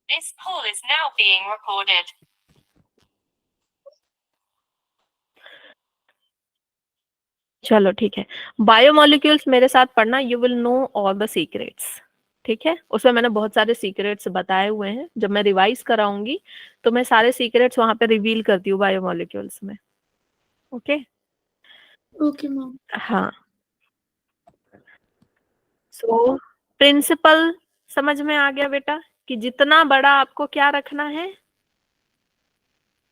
This call is now being recorded. चलो ठीक है, बायोमोलिक्यूल्स मेरे साथ पढ़ना, you will know all the secrets. ठीक है, उसमें मैंने बहुत सारे सीक्रेट्स बताए हुए हैं, जब मैं रिवाइज कराऊंगी तो मैं सारे सीक्रेट्स वहां पे रिवील करती हूँ बायोमोलिक्यूल्स में। Okay okay ma'am. हाँ, सो प्रिंसिपल समझ में आ गया बेटा कि जितना बड़ा आपको क्या रखना है,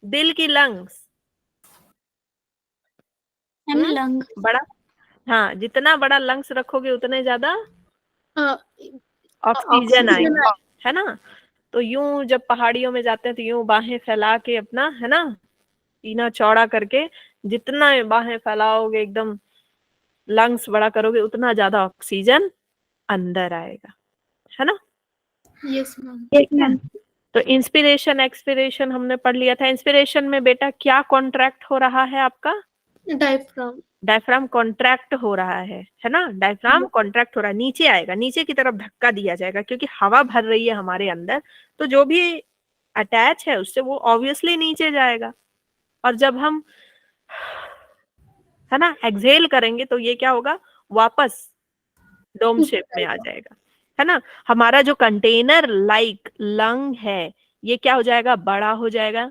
दिल की लंग्स। लंग बड़ा, हाँ, जितना बड़ा लंग्स रखोगे उतने ज्यादा ऑक्सीजन आएगा, है ना। तो यूं जब पहाड़ियों में जाते हैं तो यूं बाहें फैला के अपना, है ना, सीना चौड़ा करके, जितना बाहें फैलाओगे एकदम लंग्स बड़ा करोगे उतना ज्यादा ऑक्सीजन अंदर आएगा, है ना। Yes ma'am. ठीक है, तो इंस्पिरेशन एक्सपिरेशन हमने पढ़ लिया था। इंस्पिरेशन में बेटा क्या कॉन्ट्रैक्ट हो रहा है आपका? डायफ्राम। डायफ्राम कॉन्ट्रैक्ट हो रहा है ना। डायफ्राम कॉन्ट्रैक्ट हो रहा है, नीचे आएगा, नीचे की तरफ धक्का दिया जाएगा क्योंकि हवा भर रही है हमारे अंदर, तो जो भी अटैच है उससे वो ऑब्वियसली नीचे जाएगा। और जब हम, है ना, एक्सहेल करेंगे तो ये क्या होगा, वापस डोम शेप में आ जाएगा, है ना। हमारा जो कंटेनर लाइक लंग है ये क्या हो जाएगा, बड़ा हो जाएगा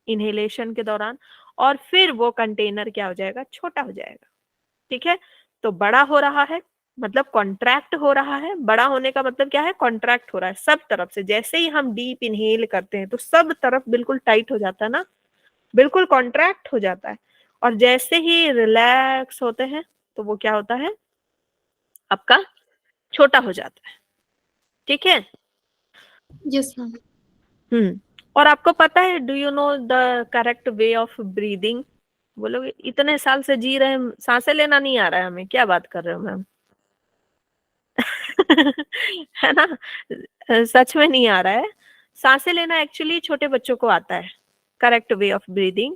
इनहेलेशन के दौरान, और फिर वो कंटेनर क्या हो जाएगा, छोटा हो जाएगा। ठीक है, तो बड़ा हो रहा है मतलब कॉन्ट्रैक्ट हो रहा है। बड़ा होने का मतलब क्या है, कॉन्ट्रैक्ट हो रहा है सब तरफ से। जैसे ही हम डीप इनहेल करते हैं तो सब तरफ बिल्कुल टाइट हो जाता है ना, बिल्कुल कॉन्ट्रैक्ट हो जाता है। और जैसे ही रिलैक्स होते हैं तो वो क्या होता है, आपका छोटा हो जाता है। ठीक है। Yes ma'am. और आपको पता है, do you know the correct way of breathing? बोलोगे इतने साल से जी रहे हैं, सांसें लेना नहीं आ रहा है हमें, क्या बात कर रहे हो मैम। है ना, सच में नहीं आ रहा है। सांसें लेना एक्चुअली छोटे बच्चों को आता है, करेक्ट वे ऑफ ब्रीदिंग,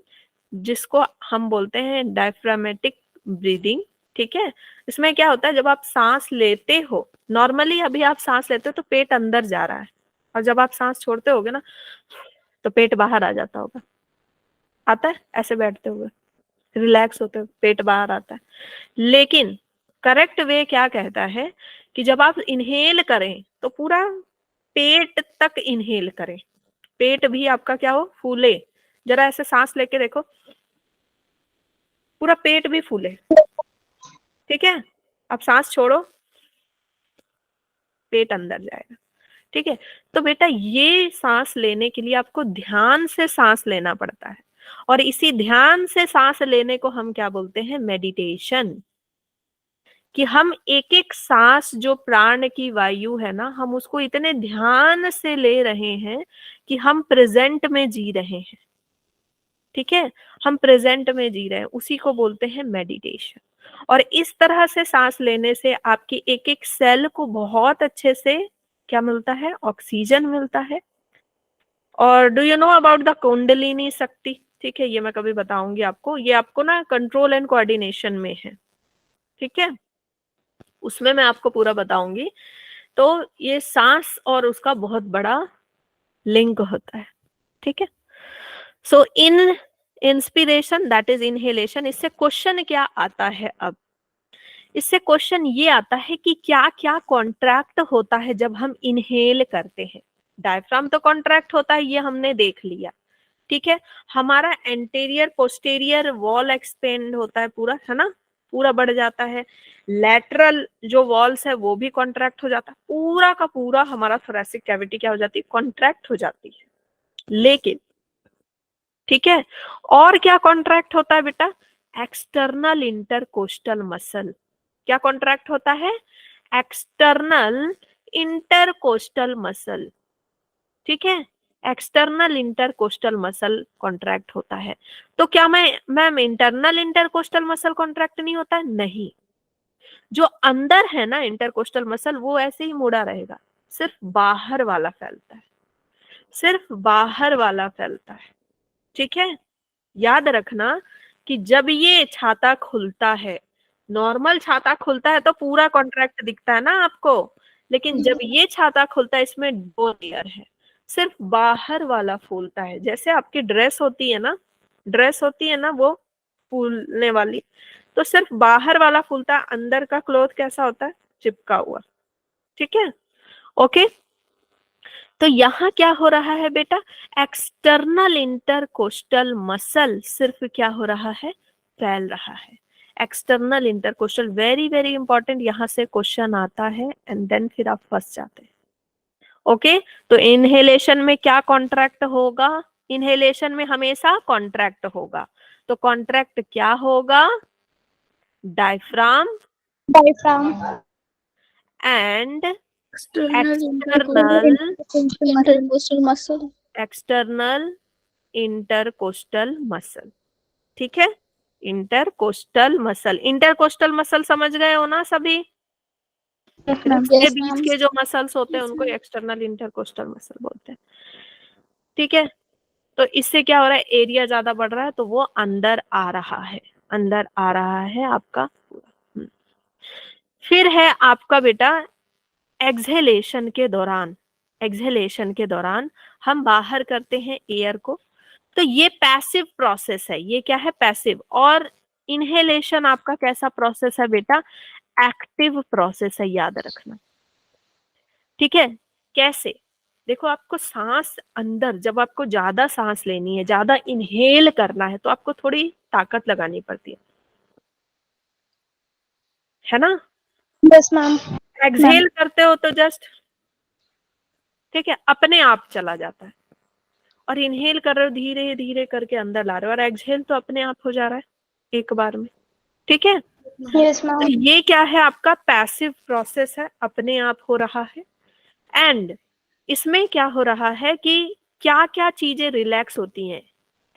जिसको हम बोलते हैं डायफ्रामेटिक ब्रीदिंग। ठीक है, इसमें क्या होता है, जब आप सांस लेते हो, नॉर्मली अभी आप सांस लेते हो तो पेट अंदर जा रहा है, और जब आप सांस छोड़ते होगे ना तो पेट बाहर आ जाता होगा, आता है ऐसे बैठते हुए, रिलैक्स होते हुए पेट बाहर आता है। लेकिन करेक्ट वे क्या कहता है कि जब आप इनहेल करें तो पूरा पेट तक इनहेल करें, पेट भी आपका क्या हो, फूले। जरा ऐसे सांस लेके देखो, पूरा पेट भी फूले। ठीक है, अब सांस छोड़ो, पेट अंदर जाएगा। ठीक है, तो बेटा ये सांस लेने के लिए आपको ध्यान से सांस लेना पड़ता है, और इसी ध्यान से सांस लेने को हम क्या बोलते हैं, मेडिटेशन। कि हम एक एक सांस जो प्राण की वायु है ना, हम उसको इतने ध्यान से ले रहे हैं कि हम प्रेजेंट में जी रहे हैं। ठीक है, हम प्रेजेंट में जी रहे हैं, उसी को बोलते हैं मेडिटेशन। और इस तरह से सांस लेने से आपकी एक एक सेल को बहुत अच्छे से क्या मिलता है, ऑक्सीजन मिलता है। और do you know about the kundalini शक्ति? ठीक है, ये मैं कभी बताऊंगी आपको, ये आपको ना कंट्रोल एंड कोऑर्डिनेशन में है। ठीक है, उसमें मैं आपको पूरा बताऊंगी। तो ये सांस और उसका बहुत बड़ा लिंक होता है। ठीक है, सो इन इंस्पिरेशन दैट इज इनहेलेशन, इससे क्वेश्चन क्या आता है अब, इससे क्वेश्चन ये आता है कि क्या क्या कॉन्ट्रैक्ट होता है जब हम इनहेल करते हैं। डायफ्राम तो कॉन्ट्रैक्ट होता है, ये हमने देख लिया। ठीक है, हमारा एंटीरियर पोस्टीरियर वॉल एक्सपेंड होता है पूरा, है ना, पूरा बढ़ जाता है। लैटरल जो वॉल्स है वो भी कॉन्ट्रैक्ट हो जाता है, पूरा का पूरा हमारा थोरेसिक कैविटी क्या हो जाती है, कॉन्ट्रैक्ट हो जाती है। लेकिन ठीक है, और क्या कॉन्ट्रैक्ट होता है बेटा, एक्सटर्नल इंटरकोस्टल मसल। क्या कॉन्ट्रैक्ट होता है, एक्सटर्नल इंटरकोस्टल मसल। ठीक है, एक्सटर्नल इंटरकोस्टल मसल कॉन्ट्रैक्ट होता है। तो क्या मैं ma'am internal intercostal muscle contract नहीं होता है? नहीं, जो अंदर है ना इंटरकोस्टल मसल वो ऐसे ही मुड़ा रहेगा, सिर्फ बाहर वाला फैलता है, सिर्फ बाहर वाला फैलता है। ठीक है, याद रखना कि जब ये छाता खुलता है, नॉर्मल छाता खुलता है तो पूरा कॉन्ट्रैक्ट दिखता है ना आपको, लेकिन जब ये छाता खुलता है इसमें दो लेयर है, सिर्फ बाहर वाला फूलता है। जैसे आपकी ड्रेस होती है ना, ड्रेस होती है ना वो फूलने वाली, तो सिर्फ बाहर वाला फूलता है, अंदर का क्लोथ कैसा होता है, चिपका हुआ। ठीक है, ओके। तो यहाँ क्या हो रहा है बेटा, एक्सटर्नल इंटरकोस्टल मसल सिर्फ क्या हो रहा है, फैल रहा है। External intercostal, very very important, यहाँ से क्वेश्चन आता है एंड देन फिर आप फंस जाते हैं। ओके, तो इनहेलेशन में क्या कॉन्ट्रैक्ट होगा, इनहेलेशन में हमेशा कॉन्ट्रैक्ट होगा, तो कॉन्ट्रैक्ट क्या होगा, diaphragm and external intercostal muscle. ठीक है, इंटरकोस्टल मसल, इंटरकोस्टल मसल समझ गए हो ना सभी, रिब्स के बीच के जो मसल्स होते हैं उनको एक्सटर्नल इंटरकोस्टल मसल बोलते हैं। ठीक है, तो इससे क्या हो रहा है, एरिया ज्यादा बढ़ रहा है तो वो अंदर आ रहा है, अंदर आ रहा है आपका पूरा। फिर है आपका बेटा एक्सहेलेशन के दौरान, एक्सहेलेशन के दौरान हम बाहर करते हैं एयर को, तो ये पैसिव प्रोसेस है, ये क्या है, पैसिव। और इनहेलेशन आपका कैसा प्रोसेस है बेटा, एक्टिव प्रोसेस है, याद रखना। ठीक है, कैसे, देखो आपको सांस अंदर, जब आपको ज्यादा सांस लेनी है, ज्यादा इनहेल करना है, तो आपको थोड़ी ताकत लगानी पड़ती है ना। Yes ma'am. एक्सहेल करते हो तो जस्ट, ठीक है, अपने आप चला जाता है। और इनहेल कर रहे हो, धीरे धीरे करके अंदर ला रहे हो, और एक्सहेल तो अपने आप हो जा रहा है एक बार में। ठीक है, यस मैम। तो ये क्या है, आपका पैसिव प्रोसेस है, अपने आप हो रहा है। एंड इसमें क्या हो रहा है कि क्या क्या चीजें रिलैक्स होती हैं,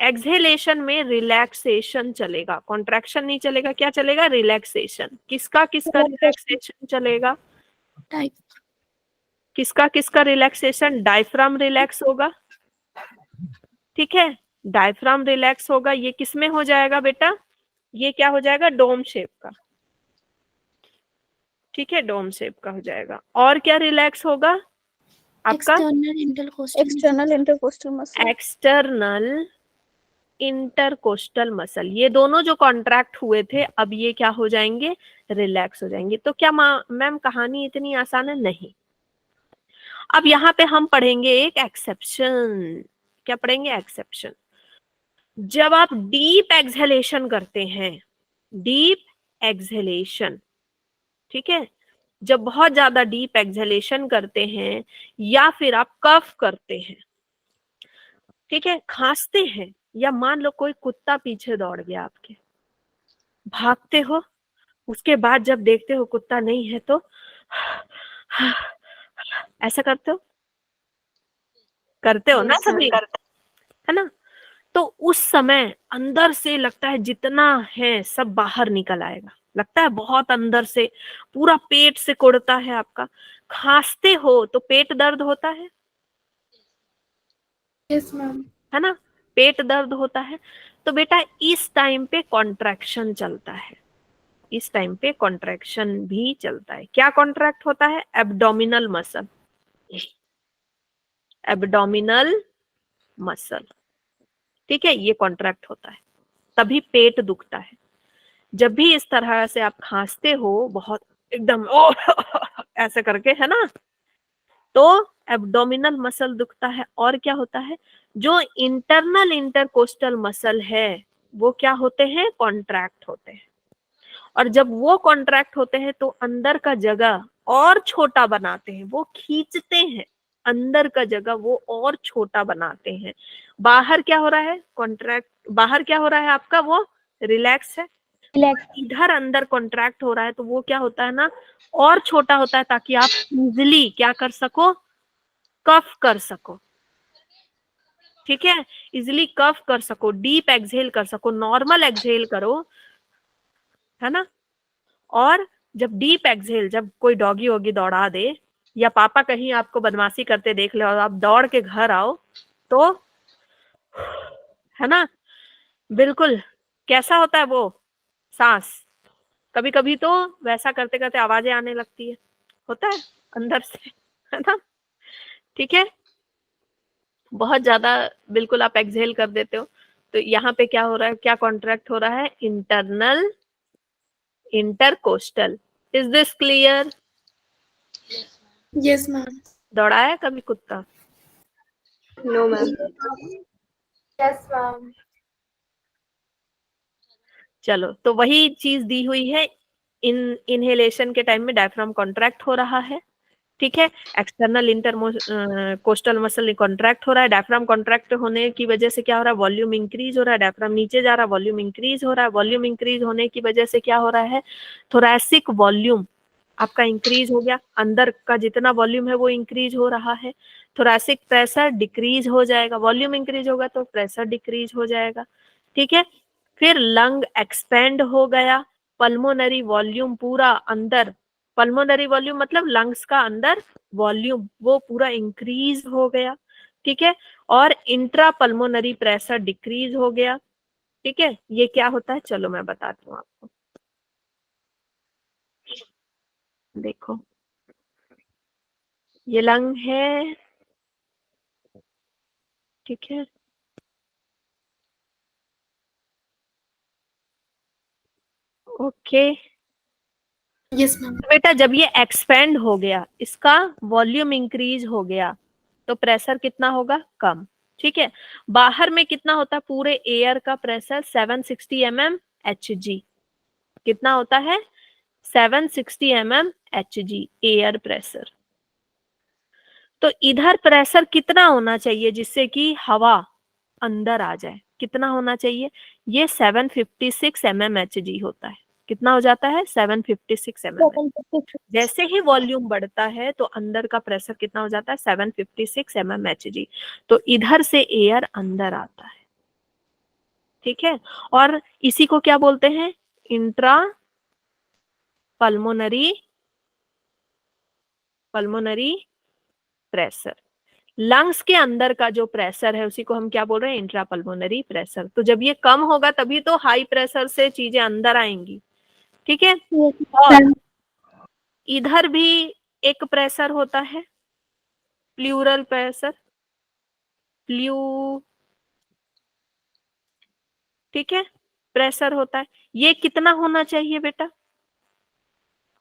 एक्सहेलेशन में रिलैक्सेशन चलेगा, कॉन्ट्रैक्शन नहीं चलेगा, क्या चलेगा, रिलैक्सेशन। किसका किसका रिलैक्सेशन चलेगा, किसका किसका रिलैक्सेशन, डायफ्राम रिलैक्स होगा। ठीक है, डायफ्राम रिलैक्स होगा, ये किसमें हो जाएगा बेटा, ये क्या हो जाएगा, डोम शेप का। ठीक है, डोम शेप का हो जाएगा। और क्या रिलैक्स होगा आपका, external intercostal muscle. External intercostal muscle, ये दोनों जो कॉन्ट्रैक्ट हुए थे अब ये क्या हो जाएंगे, रिलैक्स हो जाएंगे। तो क्या मैम कहानी इतनी आसान है, नहीं। अब यहाँ पे हम पढ़ेंगे एक एक्सेप्शन, क्या पढ़ेंगे, एक्सेप्शन। जब आप डीप एक्सहेलेशन करते हैं, डीप एक्सहेलेशन, ठीक है, जब बहुत ज्यादा डीप एक्सहेलेशन करते हैं, या फिर आप कफ करते हैं, ठीक है, खांसते हैं, या मान लो कोई कुत्ता पीछे दौड़ गया आपके, भागते हो, उसके बाद जब देखते हो कुत्ता नहीं है तो ऐसा करते हो ना सभी, है ना। तो उस समय अंदर से लगता है जितना है सब बाहर निकल आएगा, लगता है बहुत अंदर से, पूरा पेट से कोड़ता है आपका। खांसते हो तो पेट दर्द होता है, यस मैम। है ना, पेट दर्द होता है। तो बेटा इस टाइम पे कॉन्ट्रैक्शन चलता है, इस टाइम पे कॉन्ट्रैक्शन भी चलता है। क्या कॉन्ट्रैक्ट होता है, एब्डोमिनल मसल, एब्डोमिनल मसल, ठीक है, ये कॉन्ट्रैक्ट होता है, तभी पेट दुखता है। जब भी इस तरह से आप खांसते हो बहुत एकदम ओ ऐसे करके, है ना, तो एब्डोमिनल मसल दुखता है। और क्या होता है, जो इंटरनल इंटरकोस्टल मसल है वो क्या होते हैं, कॉन्ट्रैक्ट होते हैं। और जब वो कॉन्ट्रैक्ट होते हैं तो अंदर का जगह और छोटा बनाते हैं, वो खींचते हैं, अंदर का जगह वो और छोटा बनाते हैं। बाहर क्या हो रहा है, कॉन्ट्रैक्ट, बाहर क्या हो रहा है आपका, वो रिलैक्स है, इधर अंदर कॉन्ट्रैक्ट हो रहा है, तो वो क्या होता है ना, और छोटा होता है, ताकि आप इजिली क्या कर सको, कफ कर सको। ठीक है, इजिली कफ कर सको, डीप एक्सहेल कर सको, नॉर्मल एक्सहेल करो, है ना। और जब डीप एक्सहेल, जब कोई डॉगी वॉगी दौड़ा दे, या पापा कहीं आपको बदमाशी करते देख ले और आप दौड़ के घर आओ, तो है ना, बिल्कुल कैसा होता है वो सांस, कभी कभी तो वैसा करते करते आवाजें आने लगती है, होता है अंदर से, है ना। ठीक है, बहुत ज्यादा बिल्कुल आप एक्सहेल कर देते हो, तो यहाँ पे क्या हो रहा है, क्या कॉन्ट्रैक्ट हो रहा है, internal intercostal. Is this clear? Yes, ma'am. दौड़ाया कभी कुत्ता? No, ma'am. Yes, ma'am. चलो, तो वही चीज दी हुई है, इनहेलेशन के टाइम में डायफ्राम कॉन्ट्रैक्ट हो रहा है, ठीक है। External inter coastal muscle contract हो रहा है, डायफ्राम कॉन्ट्रैक्ट होने की वजह से क्या हो रहा है, वॉल्यूम इंक्रीज हो रहा है, डायफ्राम नीचे जा रहा है, वॉल्यूम इंक्रीज हो रहा है, वॉल्यूम इंक्रीज होने की वजह से क्या हो रहा है, थोरैसिक वॉल्यूम आपका इंक्रीज हो गया, अंदर का जितना वॉल्यूम है वो इंक्रीज हो रहा है, थोरैसिक प्रेशर डिक्रीज हो जाएगा, वॉल्यूम इंक्रीज होगा तो प्रेशर डिक्रीज हो जाएगा, ठीक है। फिर लंग एक्सपेंड हो गया, पल्मोनरी वॉल्यूम पूरा अंदर, पल्मोनरी वॉल्यूम मतलब लंग्स का अंदर वॉल्यूम वो पूरा इंक्रीज हो गया, ठीक है। और इंट्रा पल्मोनरी प्रेशर डिक्रीज हो गया, ठीक है। ये क्या होता है, चलो मैं बताती हूँ आपको, देखो ये लंग है, ठीक है, ओके। Yes, ma'am. तो बेटा जब ये एक्सपेंड हो गया, इसका वॉल्यूम इंक्रीज हो गया, तो प्रेशर कितना होगा, कम, ठीक है। बाहर में कितना होता है, पूरे एयर का प्रेशर 760 mm Hg, कितना होता है, 760 mm Hg एयर प्रेशर। तो इधर प्रेशर कितना होना चाहिए जिससे कि हवा अंदर आ जाए, कितना होना चाहिए, ये 756 mm Hg होता है, कितना हो जाता है, 756 mm। जैसे ही वॉल्यूम बढ़ता है तो अंदर का प्रेशर कितना हो जाता है, 756 mm Hg। तो इधर से एयर अंदर आता है, ठीक है। और इसी को क्या बोलते हैं, intra pulmonary pulmonary pressure. Lungs के अंदर का जो प्रेशर है उसी को हम क्या बोल रहे हैं, इंट्रा पल्मोनरी प्रेशर। तो जब ये कम होगा तभी तो हाई प्रेशर से चीजें अंदर आएंगी, ठीक है। और इधर भी एक प्रेशर होता है, प्लूरल प्रेशर, प्लू, ठीक है, प्रेशर होता है। ये कितना होना चाहिए बेटा,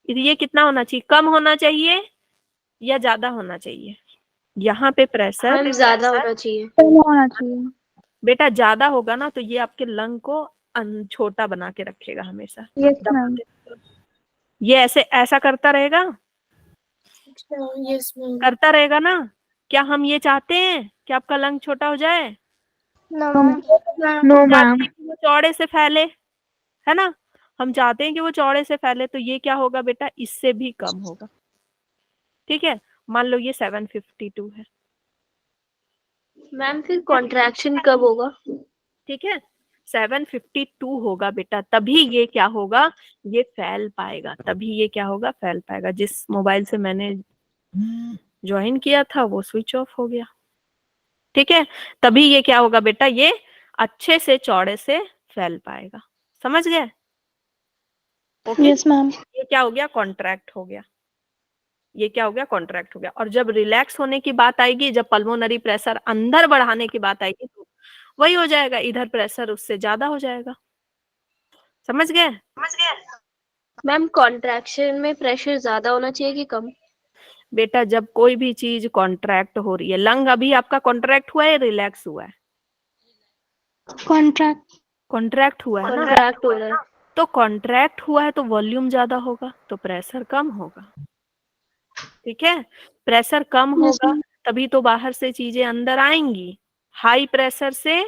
ये कितना होना चाहिए, कम होना चाहिए या ज्यादा होना चाहिए, यहाँ पे प्रेशर मैम ज्यादा होना चाहिए। होना चाहिए। बेटा ज्यादा होगा ना तो ये आपके लंग को छोटा बना के रखेगा हमेशा, यस मैम। ये ऐसे ऐसा करता रहेगा, Yes, ma'am. करता रहेगा ना। क्या हम ये चाहते हैं कि आपका लंग छोटा हो जाए, No, ma'am. नो हम चाहते मैम। हैं कि वो चौड़े से फैले, है ना, हम चाहते हैं कि वो चौड़े से फैले, तो ये क्या होगा बेटा, इससे भी कम होगा, ठीक है। मान लो ये 752 है, मैम फिर कॉन्ट्रैक्शन कब होगा? ठीक है, 752 होगा बेटा, तभी ये क्या होगा, ये फैल पाएगा, तभी ये क्या होगा, फैल पाएगा। जिस मोबाइल से मैंने ज्वाइन किया था वो स्विच ऑफ हो गया, ठीक है। तभी ये क्या होगा बेटा, ये अच्छे से चौड़े से फैल पाएगा, समझ गए, ओके। Yes ma'am. ये क्या हो गया, कॉन्ट्रैक्ट हो गया, ये क्या हो गया, कॉन्ट्रैक्ट हो गया। और जब रिलैक्स होने की बात आएगी, जब पल्मोनरी प्रेशर अंदर बढ़ाने की बात आएगी, तो वही हो जाएगा, इधर प्रेशर उससे ज्यादा हो जाएगा, समझ गए। मैम कॉन्ट्रैक्शन में प्रेशर ज्यादा होना चाहिए कि कम? बेटा जब कोई भी चीज कॉन्ट्रैक्ट हो रही है, लंग अभी आपका कॉन्ट्रैक्ट हुआ है, रिलैक्स हुआ है, कॉन्ट्रैक्ट। कॉन्ट्रैक्ट हुआ है ना, कॉन्ट्रैक्ट हो रहा है। तो कॉन्ट्रैक्ट हुआ है तो वॉल्यूम ज्यादा होगा तो प्रेशर कम होगा, ठीक है। प्रेशर कम यस होगा मैम। तभी तो बाहर से चीजें अंदर आएंगी, हाई प्रेशर से,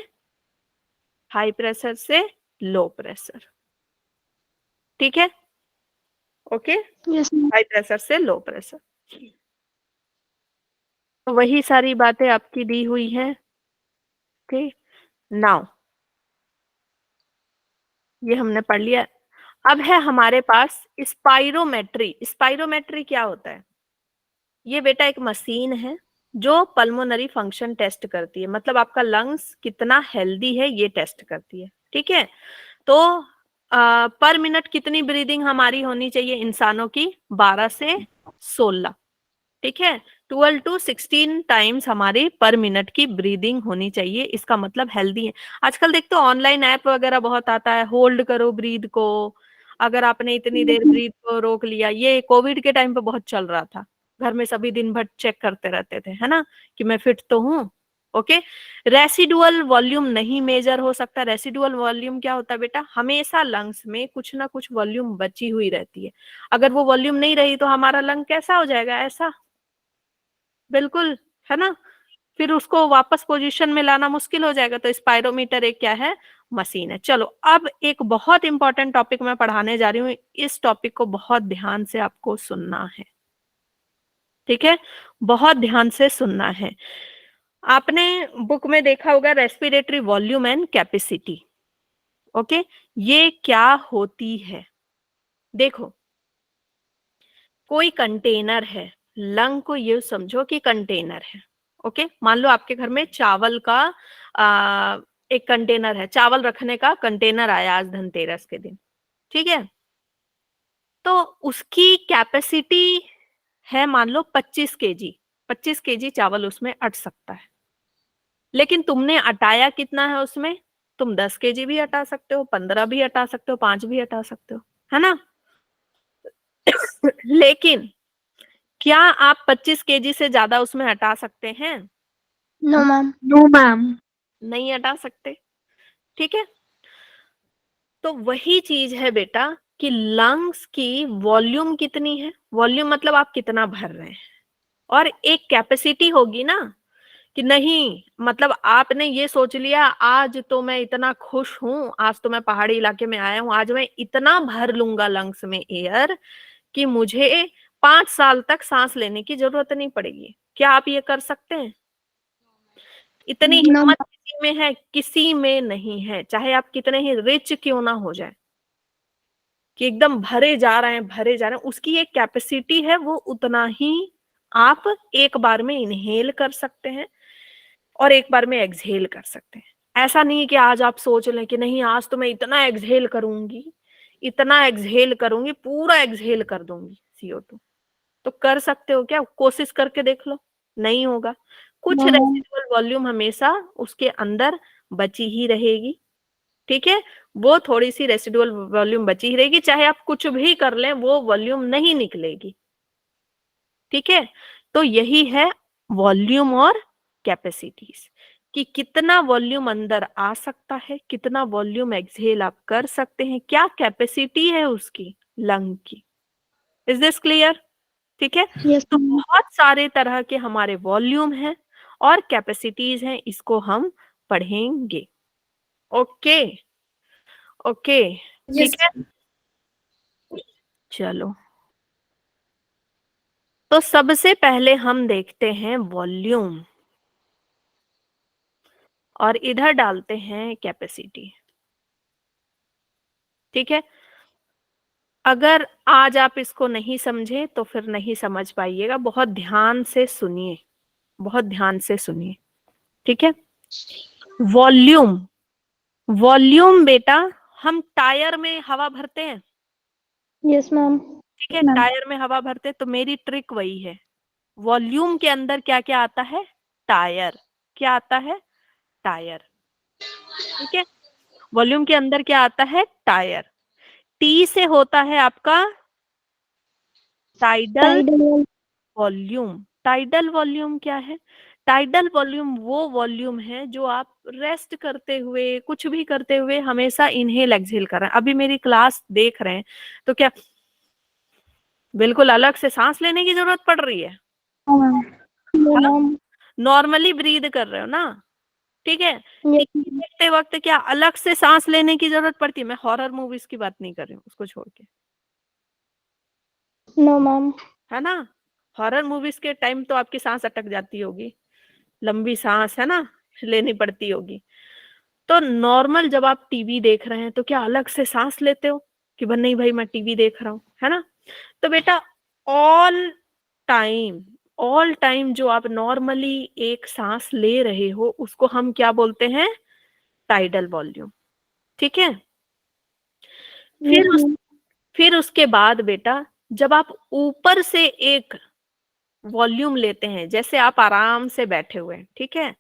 हाई प्रेशर से लो प्रेशर, ठीक है, okay. Yes ma'am. High pressure से लो प्रेशर, तो वही सारी बातें आपकी दी हुई है, ठीक। नाउ ये हमने पढ़ लिया। अब है हमारे पास स्पाइरोमेट्री। स्पाइरोमेट्री क्या होता है, ये बेटा एक मशीन है जो पल्मोनरी फंक्शन टेस्ट करती है, मतलब आपका लंग्स कितना हेल्दी है ये टेस्ट करती है, ठीक है। तो पर मिनट कितनी ब्रीदिंग हमारी होनी चाहिए इंसानों की, 12 से 16, ठीक है। 12 to 16 टाइम्स हमारी पर मिनट की ब्रीदिंग होनी चाहिए। इसका मतलब हेल्दी है। आजकल देखते हो ऑनलाइन ऐप वगैरह बहुत आता है, होल्ड करो ब्रीद को, अगर आपने इतनी देर ब्रीद को रोक लिया, ये कोविड के टाइम पे बहुत चल रहा था। घर में सभी दिन भर चेक करते रहते थे, है ना, कि मैं फिट तो हूँ। ओके, रेसिडुअल वॉल्यूम नहीं मेजर हो सकता। रेसिडुअल वॉल्यूम क्या होता है बेटा, हमेशा लंग्स में कुछ ना कुछ वॉल्यूम बची हुई रहती है। अगर वो वॉल्यूम नहीं रही तो हमारा लंग कैसा हो जाएगा, ऐसा, बिल्कुल, है ना, फिर उसको वापस पोजीशन में लाना मुश्किल हो जाएगा। तो स्पायरोमीटर एक क्या है, मशीन है। चलो, अब एक बहुत इंपॉर्टेंट टॉपिक मैं पढ़ाने जा रही हूँ। इस टॉपिक को बहुत ध्यान से आपको सुनना है, ठीक है, बहुत ध्यान से सुनना है। आपने बुक में देखा होगा respiratory volume and capacity. Okay, ये क्या होती है? देखो, कोई कंटेनर है, लंग को ये समझो कि कंटेनर है। ओके, मान लो आपके घर में चावल का एक कंटेनर है, चावल रखने का कंटेनर आया आज धनतेरस के दिन, ठीक है। तो उसकी कैपेसिटी है मान लो 25 केजी, 25 केजी चावल उसमें अट सकता है। लेकिन तुमने अटाया कितना है उसमें? तुम 10 केजी भी हटा सकते हो, 15 भी हटा सकते हो, 5 भी हटा सकते हो, है ना। लेकिन क्या आप 25 केजी से ज्यादा उसमें हटा सकते हैं? No ma'am. No ma'am. नहीं हटा सकते, ठीक है। तो वही चीज है बेटा कि लंग्स की वॉल्यूम कितनी है, वॉल्यूम मतलब आप कितना भर रहे हैं, और एक कैपेसिटी होगी ना, कि नहीं मतलब आपने ये सोच लिया आज तो मैं इतना खुश हूं, आज तो मैं पहाड़ी इलाके में आया हूं, आज मैं इतना भर लूंगा लंग्स में एयर कि मुझे 5 साल तक सांस लेने की जरूरत नहीं पड़ेगी। क्या आप ये कर सकते हैं? इतनी नो। हिम्मत किसी में है? किसी में नहीं है, चाहे आप कितने ही रिच क्यों ना हो जाए, कि एकदम भरे जा रहे हैं, भरे जा रहे हैं। उसकी एक कैपेसिटी है, वो उतना ही आप एक बार में इनहेल कर सकते हैं और एक बार में एक्सहेल कर सकते हैं। ऐसा नहीं कि आज आप सोच लें कि नहीं आज तो मैं इतना एक्सहेल करूंगी, इतना एक्सहेल करूंगी, पूरा एक्सहेल कर दूंगी CO2। तो कर सकते हो क्या? कोशिश करके देख लो, नहीं होगा। कुछ नो मैम। रेसिडुअल वॉल्यूम हमेशा उसके अंदर बची ही रहेगी, ठीक है। वो थोड़ी सी रेसिडुअल वॉल्यूम बची ही रहेगी, चाहे आप कुछ भी कर लें वो वॉल्यूम नहीं निकलेगी, ठीक है। तो यही है वॉल्यूम और कैपेसिटीज, कि कितना वॉल्यूम अंदर आ सकता है, कितना वॉल्यूम एक्सहेल आप कर सकते हैं, क्या कैपेसिटी है उसकी लंग की। Is this clear? ठीक है। यस तो मैम। बहुत सारे तरह के हमारे वॉल्यूम हैं और कैपेसिटीज हैं, इसको हम पढ़ेंगे। ओके, ओके, ठीक यस। है। चलो, तो सबसे पहले हम देखते हैं वॉल्यूम और इधर डालते हैं कैपेसिटी, ठीक है। अगर आज आप इसको नहीं समझे तो फिर नहीं समझ पाइएगा, बहुत ध्यान से सुनिए, बहुत ध्यान से सुनिए, ठीक है। वॉल्यूम, वॉल्यूम बेटा हम टायर में हवा भरते हैं, यस मैम। ठीक है, टायर में हवा भरते हैं। तो मेरी ट्रिक वही है, वॉल्यूम के अंदर क्या क्या आता है? टायर। क्या आता है? टायर, ठीक है। वॉल्यूम के अंदर क्या आता है? टायर। टी से होता है आपका tidal tidal. Volume. Tidal volume क्या है? टाइडल वॉल्यूम वो वॉल्यूम है जो आप रेस्ट करते हुए, कुछ भी करते हुए हमेशा इनहेल एक्सहेल कर रहे हैं। अभी मेरी क्लास देख रहे हैं तो क्या बिल्कुल अलग से सांस लेने की जरूरत पड़ रही है? No ma'am. नो हाँ, मैम। नॉर्मली ब्रीद कर रहे हो ना, ठीक है। यस। टीवी देखते वक्त क्या अलग से सांस लेने की जरूरत पड़ती है? मैं हॉरर मूवीज की बात नहीं कर रही हूँ, उसको छोड़ के, नो मैम। है ना। हॉरर मूवीज के टाइम तो आपकी सांस अटक जाती होगी, लंबी सांस, है ना, लेनी पड़ती होगी। तो नॉर्मल जब आप टीवी देख रहे हैं तो क्या अलग से सांस लेते हो कि भाई नहीं भाई मैं टीवी देख रहा हूँ, है ना। तो बेटा ऑल टाइम, ऑल टाइम जो आप नॉर्मली एक सांस ले रहे हो उसको हम क्या बोलते हैं? टाइडल वॉल्यूम, ठीक है। यस फिर मैम। फिर उसके बाद बेटा जब आप ऊपर से एक वॉल्यूम लेते हैं, जैसे आप आराम से बैठे हुए हैं, ठीक है,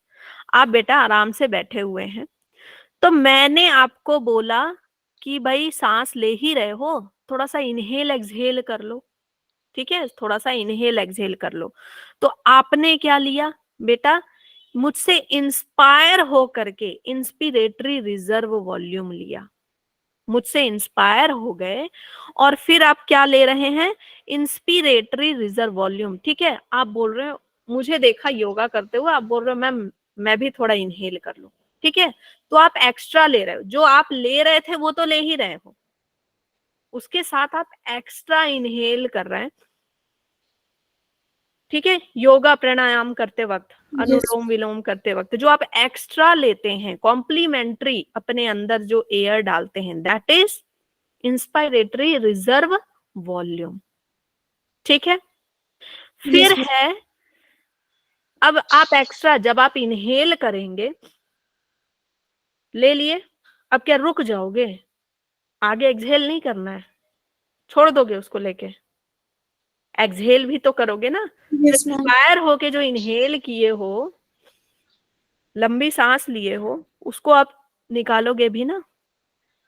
आप बेटा आराम से बैठे हुए हैं, तो मैंने आपको बोला कि भाई सांस ले ही रहे हो, थोड़ा सा इनहेल एक्सहेल कर लो, ठीक है, थोड़ा सा इनहेल एक्सहेल कर लो। तो आपने क्या लिया बेटा, मुझसे इंस्पायर हो करके इंस्पिरेटरी रिजर्व वॉल्यूम लिया, मुझसे इंस्पायर हो गए, और फिर आप क्या ले रहे हैं, इंस्पिरेटरी रिजर्व वॉल्यूम, ठीक है, आप बोल रहे हो, मुझे देखा योगा करते हुए, आप बोल रहे हो मैम मैं भी थोड़ा इनहेल कर लूं, ठीक है, तो आप एक्स्ट्रा ले रहे हो, जो आप ले रहे थे वो तो ले ही रहे हो, उसके साथ आप एक्स्ट्रा इनहेल कर रहे हैं, ठीक है, योगा प्राणायाम करते वक्त, अनुलोम विलोम करते वक्त जो आप एक्स्ट्रा लेते हैं, कॉम्प्लीमेंट्री अपने अंदर जो एयर डालते हैं, that is inspiratory reserve volume, ठीक है। फिर है, अब आप एक्स्ट्रा जब आप इनहेल करेंगे, ले लिए, अब क्या रुक जाओगे, आगे एक्सहेल नहीं करना है, छोड़ दोगे उसको लेके, एक्सहेल भी तो करोगे ना, इंस्पायर होके जो इनहेल किए हो, लंबी सांस लिए हो, उसको आप निकालोगे भी ना,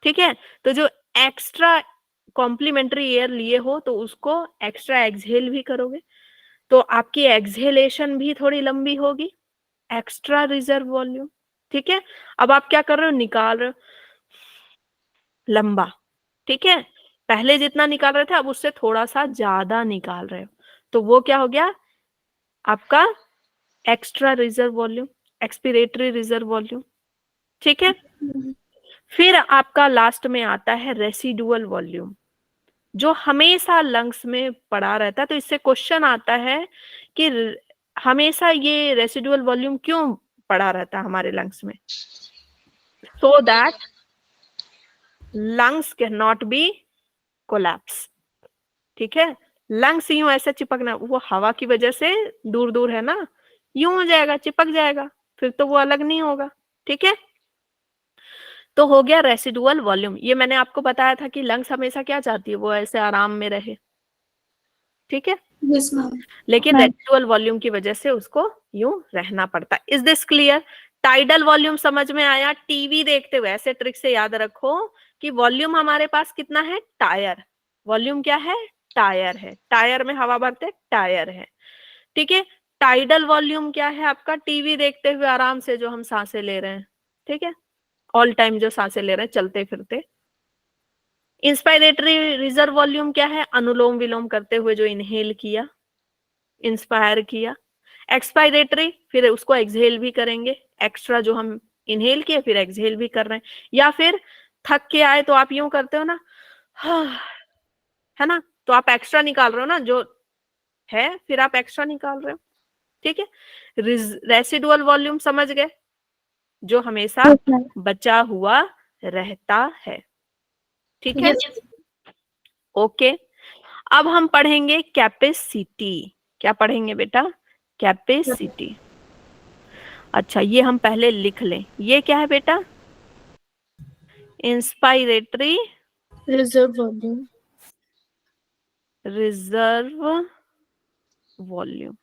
ठीक है, तो जो एक्स्ट्रा कॉम्प्लीमेंट्री एयर लिए हो तो उसको एक्स्ट्रा एक्सहेल भी करोगे, तो आपकी एक्सहेलेशन भी थोड़ी लंबी होगी, एक्स्ट्रा रिजर्व वॉल्यूम, ठीक है। अब आप क्या कर रहे हो, निकाल रहे हो लंबा, ठीक है, पहले जितना निकाल रहे थे अब उससे थोड़ा सा ज्यादा निकाल रहे हो, तो वो क्या हो गया आपका extra reserve volume, expiratory reserve volume, ठीक है। फिर आपका लास्ट में आता है रेसिडुअल वॉल्यूम, जो हमेशा लंग्स में पड़ा रहता है, तो इससे क्वेश्चन आता है कि हमेशा ये रेसिडुअल वॉल्यूम क्यों पड़ा रहता है हमारे लंग्स में, so that lungs can not be collapse, ठीक है, लंग्स यूं ऐसे चिपकना, वो हवा की वजह से दूर दूर है ना, यूं हो जाएगा, चिपक जाएगा, फिर तो वो अलग नहीं होगा, ठीक है। तो हो गया रेसिडुअल वॉल्यूम, ये मैंने आपको बताया था कि लंग्स हमेशा क्या चाहती है, वो ऐसे आराम में रहे, ठीक है, लेकिन रेसिडुअल वॉल्यूम की वजह से उसको यूं रहना पड़ता है। Is this clear? Tidal volume समझ में आया? टीवी देखते हुए ऐसे ट्रिक से याद रखो कि वॉल्यूम हमारे पास कितना है, टायर, वॉल्यूम क्या है, टायर है, टायर में हवा भरते टायर है, ठीक है। टाइडल वॉल्यूम क्या है आपका, टीवी देखते हुए आराम से जो हम सांसें ले रहे हैं, ठीक है, ऑल टाइम जो सांसें ले रहे हैं चलते फिरते। इंस्पायरेटरी रिजर्व वॉल्यूम क्या है, अनुलोम विलोम करते हुए जो इनहेल किया, इंस्पायर किया। एक्सपायरेटरी, फिर उसको एक्सहेल भी करेंगे, एक्स्ट्रा जो हम इनहेल किए फिर एक्सहेल भी कर रहे हैं, या फिर थक के आए तो आप यूं करते हो ना, है ना, तो आप एक्स्ट्रा निकाल रहे हो ना जो है, फिर आप एक्स्ट्रा निकाल रहे हो, ठीक है। रेसिडुअल वॉल्यूम समझ गए, जो हमेशा बचा हुआ रहता है, ठीक है, ओके। अब हम पढ़ेंगे कैपेसिटी, क्या पढ़ेंगे बेटा, कैपेसिटी। अच्छा ये हम पहले लिख लें, ये क्या है बेटा, inspiratory reserve volume, reserve volume,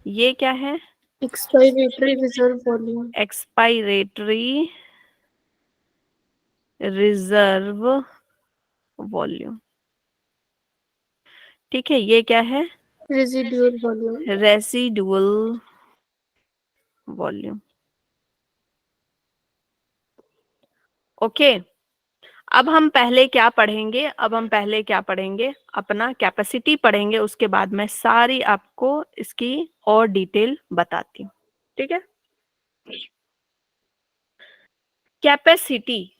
ये क्या है, expiratory reserve volume, expiratory reserve volume, ठीक है, ये क्या है, residual volume, residual volume, okay. अब हम पहले क्या पढ़ेंगे, अब हम पहले क्या पढ़ेंगे, अपना कैपेसिटी पढ़ेंगे, उसके बाद मैं सारी आपको इसकी और डिटेल बताती हूँ, ठीक है। कैपेसिटी,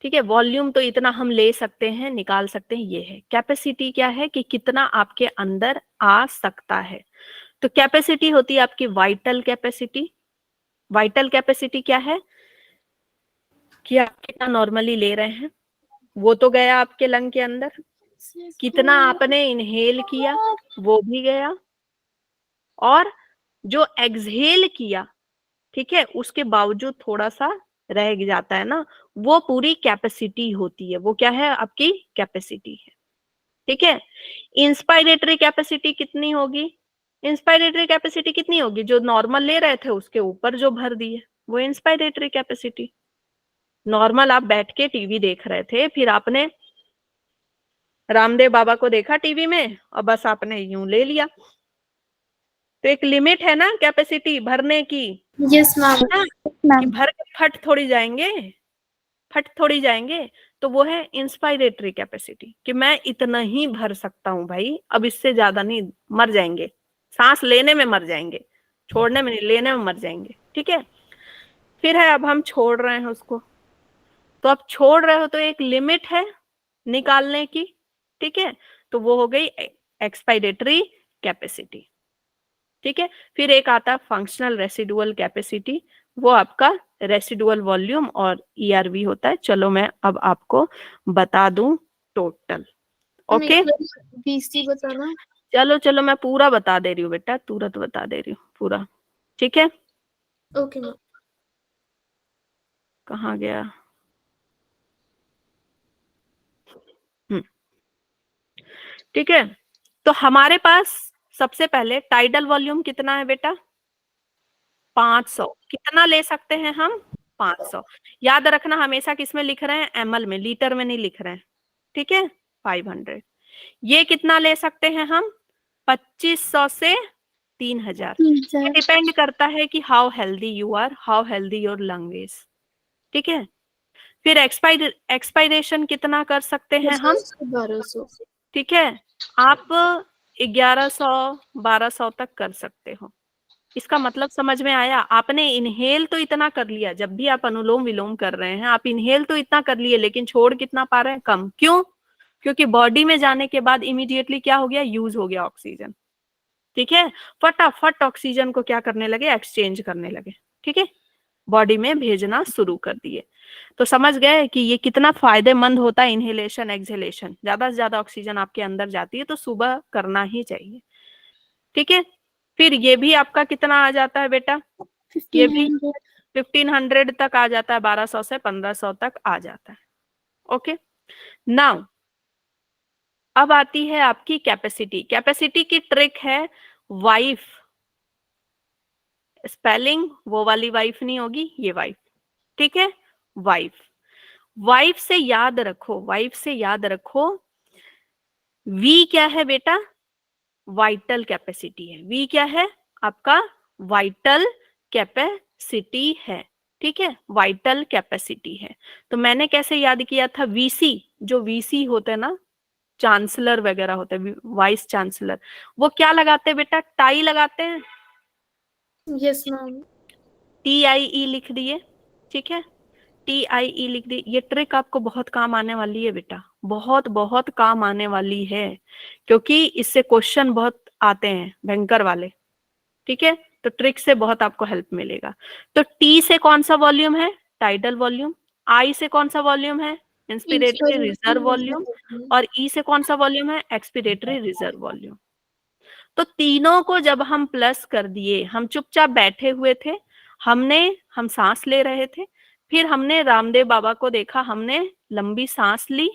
ठीक है, वॉल्यूम तो इतना हम ले सकते हैं, निकाल सकते हैं, ये है कैपेसिटी, क्या है कि कितना आपके अंदर आ सकता है। तो कैपेसिटी होती है आपकी वाइटल कैपेसिटी, वाइटल कैपेसिटी क्या है कि आप कितना नॉर्मली ले रहे हैं, वो तो गया आपके लंग के अंदर, कितना आपने इनहेल किया वो भी गया, और जो एक्सहेल किया, ठीक है, उसके बावजूद थोड़ा सा रह जाता है ना, वो पूरी कैपेसिटी होती है, वो क्या है आपकी कैपेसिटी है, ठीक है। इंस्पायरेटरी कैपेसिटी कितनी होगी? इंस्पायरेटरी कैपेसिटी कितनी होगी? जो नॉर्मल ले रहे थे उसके ऊपर जो भर दिए वो इंस्पायरेटरी कैपेसिटी। नॉर्मल आप बैठ के टीवी देख रहे थे, फिर आपने रामदेव बाबा को देखा टीवी में और बस आपने यूं ले लिया, तो एक लिमिट है ना कैपेसिटी भरने की, यस मैम। ना कि मैम भर के फट थोड़ी जाएंगे, फट थोड़ी जाएंगे। तो वो है इंस्पायरेटरी कैपेसिटी कि मैं इतना ही भर सकता हूं भाई, अब इससे ज्यादा नहीं, मर जाएंगे, सांस लेने में मर जाएंगे, छोड़ने में नहीं, लेने में मर जाएंगे। ठीक है। फिर है अब हम छोड़ रहे हैं उसको, तो अब छोड़ रहे हो तो एक लिमिट है निकालने की। ठीक है। तो वो हो गई एक्सपायरेटरी कैपेसिटी। ठीक है। फिर एक आता है फंक्शनल रेसिडुअल कैपेसिटी, वो आपका रेसिडुअल वॉल्यूम और ईआरवी होता है। चलो मैं अब आपको बता दूं टोटल। ओके। वीसी बताना। चलो चलो मैं पूरा बता दे रही हूँ बेटा, तुरंत बता दे रही हूँ पूरा। ठीक है। Okay ma'am. कहाँ गया? ठीक है। तो हमारे पास सबसे पहले टाइडल वॉल्यूम कितना है बेटा? 500। कितना ले सकते हैं हम? 500। याद रखना हमेशा किसमें लिख रहे हैं? एमएल में, लीटर में नहीं लिख रहे हैं। ठीक है। 500। ये कितना ले सकते हैं हम? 2500 से 3000। ये डिपेंड करता है कि how healthy you are, how healthy your lung is. ठीक है। फिर एक्सपायरेशन कितना कर सकते हैं हम? 1200। ठीक है। आप 1100 1200 तक कर सकते हो। इसका मतलब समझ में आया? आपने इनहेल तो इतना कर लिया, जब भी आप अनुलोम विलोम कर रहे हैं आप इनहेल तो इतना कर लिए, लेकिन छोड़ कितना पा रहे हैं? कम। क्यों? क्योंकि बॉडी में जाने के बाद इमीडिएटली क्या हो गया? यूज हो गया ऑक्सीजन। ठीक है। फटाफट ऑक्सीजन को क्या करने लगे? एक्सचेंज करने लगे। ठीक है। बॉडी में भेजना शुरू कर दिए। तो समझ गए कि ये कितना फायदेमंद होता है इनहेलेशन एक्सहेलेशन। ज्यादा से ज्यादा ऑक्सीजन आपके अंदर जाती है, तो सुबह करना ही चाहिए। ठीक है। फिर ये भी आपका कितना आ जाता है बेटा? ये भी 1500 तक आ जाता है, 1200 से 1500 तक आ जाता है। ओके। नाउ अब आती है आपकी कैपेसिटी। कैपेसिटी की ट्रिक है वाइफ। स्पेलिंग वो वाली वाइफ नहीं होगी, ये वाइफ। ठीक है। वाइफ। वाइफ से याद रखो, वाइफ से याद रखो, वी क्या है बेटा? वाइटल कैपेसिटी है। वी क्या है? आपका वाइटल कैपेसिटी है। ठीक है। वाइटल कैपेसिटी है। तो मैंने कैसे याद किया था? वीसी, जो वीसी होते हैं ना, चांसलर वगैरह होते हैं, वाइस चांसलर, वो क्या लगाते हैं बेटा? टाई लगाते हैं। Yes ma'am. TIE लिख दिए। ठीक है। TIE लिख दी। ये ट्रिक आपको बहुत काम आने वाली है बेटा, बहुत बहुत काम आने वाली है, क्योंकि इससे क्वेश्चन बहुत आते हैं भयंकर वाले। ठीक है। तो ट्रिक से बहुत आपको हेल्प मिलेगा। तो टी से कौन सा वॉल्यूम है? Tidal volume. आई से कौन सा वॉल्यूम है? Inspiratory reserve volume. और ई से कौन सा वॉल्यूम है? Expiratory reserve volume. तो तीनों को जब हम प्लस कर दिए, हम चुपचाप बैठे हुए थे, हम सांस ले रहे थे, फिर हमने रामदेव बाबा को देखा, हमने लंबी सांस ली।